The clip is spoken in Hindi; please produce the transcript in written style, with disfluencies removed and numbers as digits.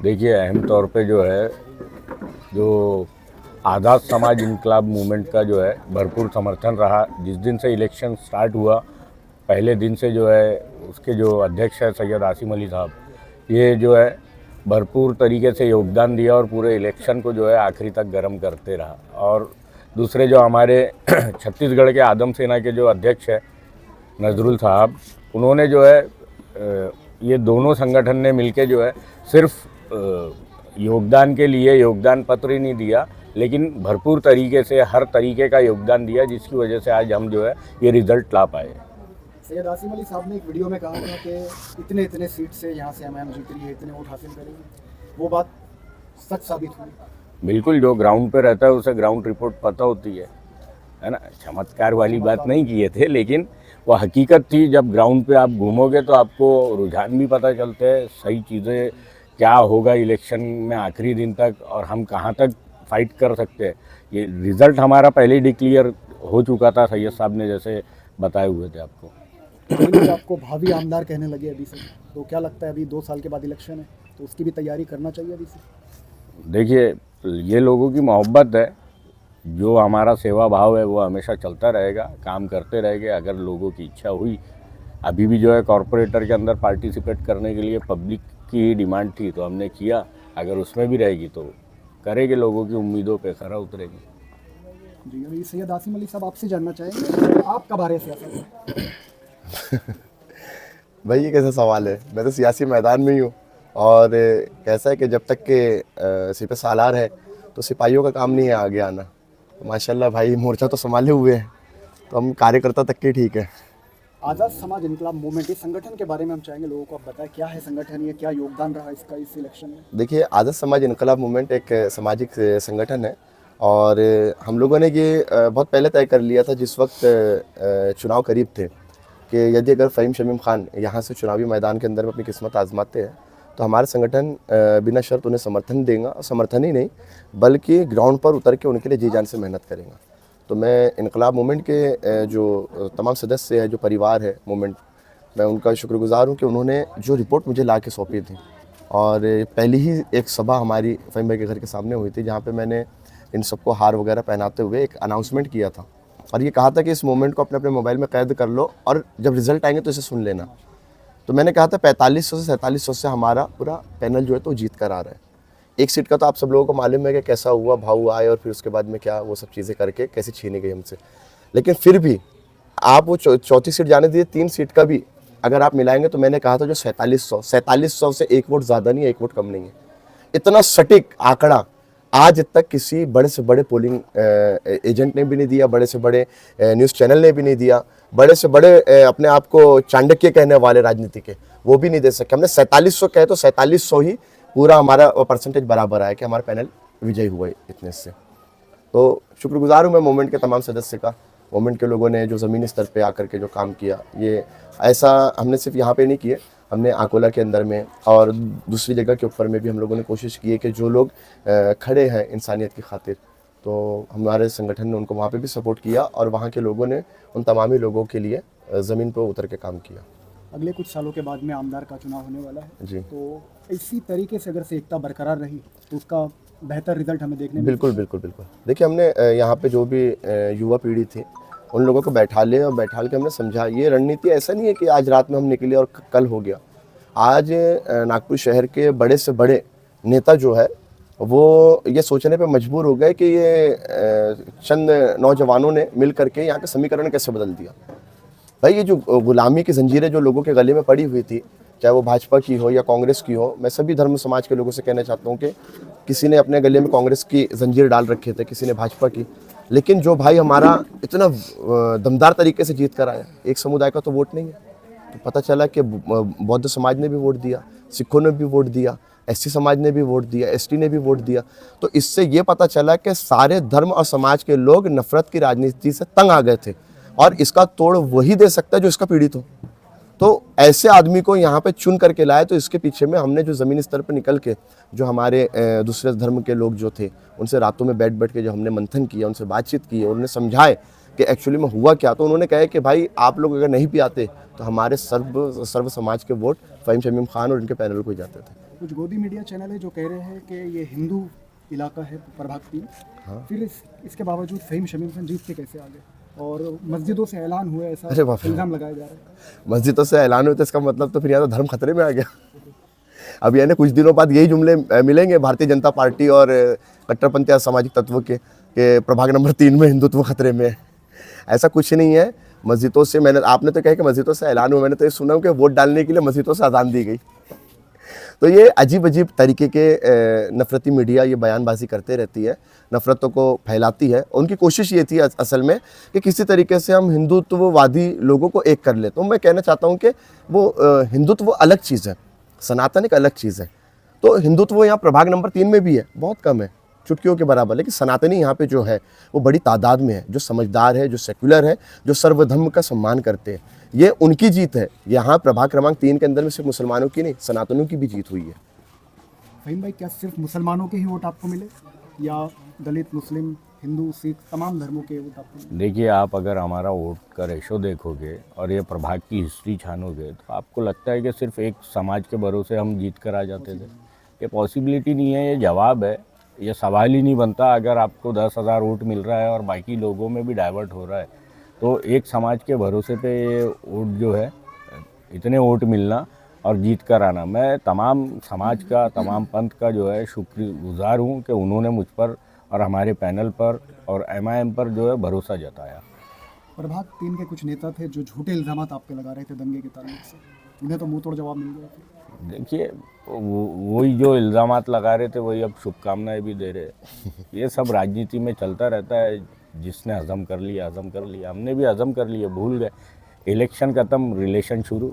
देखिए, अहम तौर पे जो है, जो आज़ाद समाज इनकलाब मूवमेंट का जो है भरपूर समर्थन रहा। जिस दिन से इलेक्शन स्टार्ट हुआ, पहले दिन से जो है उसके जो अध्यक्ष है सैयद आसिम अली साहब, ये जो है भरपूर तरीके से योगदान दिया और पूरे इलेक्शन को जो है आखिरी तक गर्म करते रहा। और दूसरे जो हमारे छत्तीसगढ़ के आदम सेना के जो अध्यक्ष है नजरुल साहब, उन्होंने जो है ये दोनों संगठन ने मिलके जो है सिर्फ योगदान के लिए योगदान पत्र ही नहीं दिया, लेकिन भरपूर तरीके से हर तरीके का योगदान दिया, जिसकी वजह से आज हम जो है ये रिजल्ट ला पाए। सैयद आसिम अली साहब ने एक वीडियो में कहा था कि इतने इतने सीट से यहाँ से एमआईएम जीत रही है, इतने वोट हासिल करेंगे, वो बात सच साबित हुई। बिल्कुल, जो ग्राउंड पे रहता है उसे ग्राउंड रिपोर्ट पता होती है ना। चमत्कार वाली बात नहीं किए थे, लेकिन वो हकीकत थी। जब ग्राउंड पे आप घूमोगे तो आपको रुझान भी पता चलते हैं, सही चीज़ें क्या होगा इलेक्शन में आखिरी दिन तक, और हम कहाँ तक फाइट कर सकते हैं। ये रिज़ल्ट हमारा पहले ही डिक्लेयर हो चुका था, सैयद साहब ने जैसे बताए हुए थे आपको। लोग आपको भावी आमदार कहने लगे अभी से, तो क्या लगता है अभी 2 साल के बाद इलेक्शन है तो उसकी भी तैयारी करना चाहिए अभी से? देखिए, ये लोगों की मोहब्बत है, जो हमारा सेवा भाव है वो हमेशा चलता रहेगा, काम करते रहेंगे। अगर लोगों की इच्छा हुई, अभी भी जो है कॉरपोरेटर के अंदर पार्टिसिपेट करने के लिए पब्लिक की ही डिमांड थी, तो हमने किया। अगर उसमें भी रहेगी तो करेंगे, लोगों की उम्मीदों पे खरा उतरेगी। जी, अभी सैयद आसिम अली साहब आपसे जानना चाहेंगे आप कब आ रहे सियासत? भाई ये कैसा सवाल है। मैं तो सियासी मैदान में ही हूँ और कैसा है कि जब तक के सिपह सालार है तो सिपाहियों का काम नहीं है आगे आना। तो माशाल्लाह भाई मोर्चा तो संभाले हुए हैं, तो हम कार्यकर्ता तक के ठीक है। आज़ाद समाज इनकलाब मूवमेंट, इस संगठन के बारे में हम चाहेंगे लोगों को आप बताएं, क्या है संगठन, ये क्या योगदान रहा इसका इस इलेक्शन में? देखिए, आज़ाद समाज इनकलाब मूवमेंट एक सामाजिक संगठन है और हम लोगों ने ये बहुत पहले तय कर लिया था, जिस वक्त चुनाव करीब थे, कि यदि अगर फ़हीम शमीम खान यहाँ से चुनावी मैदान के अंदर में अपनी किस्मत आजमाते हैं तो हमारा संगठन बिना शर्त उन्हें समर्थन देगा। समर्थन ही नहीं बल्कि ग्राउंड पर उतर के उनके लिए जी जान से मेहनत करेगा। तो मैं इनकलाब मूवमेंट के जो तमाम सदस्य हैं, जो परिवार है मूवमेंट, मैं उनका शुक्रगुजार हूँ कि उन्होंने जो रिपोर्ट मुझे ला के सौंपी थी। और पहली ही एक सभा हमारी फ़हीम भाई के घर के सामने हुई थी, जहाँ पे मैंने इन सबको हार वगैरह पहनाते हुए एक अनाउंसमेंट किया था और ये कहा था कि इस मूवमेंट को अपने अपने मोबाइल में कैद कर लो और जब रिज़ल्ट आएंगे तो इसे सुन लेना। तो मैंने कहा था 4500 से 4700 से हमारा पूरा पैनल जो है तो जीत कर आ रहा है। एक सीट का तो आप सब लोगों को मालूम है कि कैसा हुआ, भाव आए और फिर उसके बाद में क्या वो सब चीज़ें करके कैसे छीनी गई हमसे। लेकिन फिर भी आप वो चौथी सीट जाने दीजिए, 3 सीट का भी अगर आप मिलाएंगे तो मैंने कहा था जो 4700 से 1 वोट ज़्यादा नहीं है, 1 वोट कम नहीं है। इतना सटीक आंकड़ा आज तक किसी बड़े से बड़े पोलिंग एजेंट ने भी नहीं दिया, बड़े से बड़े न्यूज़ चैनल ने भी नहीं दिया, बड़े से बड़े अपने आप को चाणक्य कहने वाले राजनीति के वो भी नहीं दे सके। हमने 4700 कहे तो 4700 ही पूरा हमारा परसेंटेज बराबर आया कि हमारा पैनल विजयी हुआ इतने से। तो शुक्रगुजार हूँ मैं मूवमेंट के तमाम सदस्य का। मूवमेंट के लोगों ने जो ज़मीनी स्तर पे आकर के जो काम किया, ये ऐसा हमने सिर्फ यहाँ पे नहीं किए, हमने आकोला के अंदर में और दूसरी जगह के ऊपर में भी हम लोगों ने कोशिश की है कि जो लोग खड़े हैं इंसानियत की खातिर, तो हमारे संगठन ने उनको वहाँ पे भी सपोर्ट किया और वहाँ के लोगों ने उन तमामी लोगों के लिए ज़मीन पर उतर के काम किया। अगले कुछ सालों के बाद में आमदार का चुनाव होने वाला है जी, तो इसी तरीके से अगर से एकता बरकरार रही तो उसका बेहतर रिजल्ट हमें देखने बिल्कुल बिल्कुल बिल्कुल। देखिए, हमने यहाँ पे जो भी युवा पीढ़ी थी उन लोगों को बैठा ले और बैठाल के हमने समझा। ये रणनीति ऐसा नहीं है कि आज रात में हम निकले और कल हो गया। आज नागपुर शहर के बड़े से बड़े नेता जो है वो ये सोचने पे मजबूर हो गए कि ये चंद नौजवानों ने मिल करके यहाँ का समीकरण कैसे बदल दिया। भाई ये जो गुलामी की जंजीरें जो लोगों के गले में पड़ी हुई थी, चाहे वो भाजपा की हो या कांग्रेस की हो, मैं सभी धर्म समाज के लोगों से कहना चाहता हूँ कि किसी ने अपने गले में कांग्रेस की जंजीर डाल रखे थे, किसी ने भाजपा की, लेकिन जो भाई हमारा इतना दमदार तरीके से जीत कर आया, एक समुदाय का तो वोट नहीं है। तो पता चला कि बौद्ध समाज ने भी वोट दिया, सिखों ने भी वोट दिया, एससी समाज ने भी वोट दिया, एसटी ने भी वोट दिया। तो इससे ये पता चला कि सारे धर्म और समाज के लोग नफरत की राजनीति से तंग आ गए थे और इसका तोड़ वही दे सकता है जो इसका पीड़ित हो। तो ऐसे आदमी को यहाँ पे चुन करके लाए। तो इसके पीछे में हमने जो ज़मीनी स्तर पर निकल के जो हमारे दूसरे धर्म के लोग जो थे उनसे रातों में बैठ के जो हमने मंथन किया, उनसे बातचीत की, उन्होंने समझाए कि एक्चुअली में हुआ क्या। तो उन्होंने कहा कि भाई आप लोग अगर नहीं भी आते तो हमारे सर्व समाज के वोट फ़हीम शमीम खान और इनके पैनल को ही जाते थे। कुछ गोदी मीडिया चैनल है जो कह रहे हैं कि ये हिंदू इलाका है प्रभाग 3, फिर इसके बावजूद फ़हीम शमीम खान जीत के कैसे आ गए और मस्जिदों से ऐलान हुआ ऐसा अरे बाप रे। इल्ज़ाम लगाया जा रहा है। मस्जिदों से ऐलान हुए तो इसका मतलब तो फिर यहाँ तो धर्म खतरे में आ गया। अब यानी कुछ दिनों बाद यही जुमले मिलेंगे भारतीय जनता पार्टी और कट्टरपंथी असामाजिक तत्वों के प्रभाग नंबर 3 में हिंदुत्व खतरे में है। ऐसा कुछ नहीं है। मस्जिदों से मैंने आपने तो कहा कि मस्जिदों से ऐलान हुआ, मैंने तो ये सुना कि वोट डालने के लिए मस्जिदों से अजान दी गई। तो ये अजीब अजीब तरीके के नफरती मीडिया ये बयानबाजी करते रहती है, नफरतों को फैलाती है। उनकी कोशिश ये थी असल में कि किसी तरीके से हम हिंदुत्ववादी लोगों को एक कर ले। तो मैं कहना चाहता हूँ कि वो हिंदुत्व अलग चीज़ है, सनातन एक अलग चीज़ है। तो हिंदुत्व यहाँ प्रभाग नंबर 3 में भी है, बहुत कम है, चुटकियों के बराबर। लेकिन सनातनी यहाँ पे जो है वो बड़ी तादाद में है, जो समझदार है, जो सेक्युलर है, जो सर्वधर्म का सम्मान करते हैं। ये उनकी जीत है। यहाँ प्रभाग क्रमांक 3 के अंदर में सिर्फ मुसलमानों की नहीं, सनातनों की भी जीत हुई है। फ़हीम भाई, क्या सिर्फ मुसलमानों के ही वोट आपको मिले या दलित, मुस्लिम, हिंदू, सिख तमाम धर्मों के वोट आपको मिले? देखिए, आप अगर हमारा वोट का रेशो देखोगे और ये प्रभाग की हिस्ट्री छानोगे तो आपको लगता है कि सिर्फ एक समाज के भरोसे हम जीत कर आ जाते थे। ये पॉसिबिलिटी नहीं है, ये जवाब है, ये सवाल ही नहीं बनता। अगर आपको 10,000 वोट मिल रहा है और बाकी लोगों में भी डाइवर्ट हो रहा है तो एक समाज के भरोसे पे ये वोट जो है, इतने वोट मिलना और जीत कर आना, मैं तमाम समाज का, तमाम पंथ का जो है शुक्रगुजार हूँ कि उन्होंने मुझ पर और हमारे पैनल पर और MIM पर जो है भरोसा जताया। प्रभाग 3 के कुछ नेता थे जो झूठे इल्ज़ाम आप पे लगा रहे थे दंगे के ताल्लुक से, उन्हें तो मुंह तोड़ जवाब मिल गया फिर। देखिए, वही जो इल्ज़ामात लगा रहे थे वही अब शुभकामनाएं भी दे रहे हैं। ये सब राजनीति में चलता रहता है। जिसने हज़म कर लिया, हज़म कर लिया, हमने भी हज़म कर लिया, भूल गए। इलेक्शन ख़त्म, रिलेशन शुरू।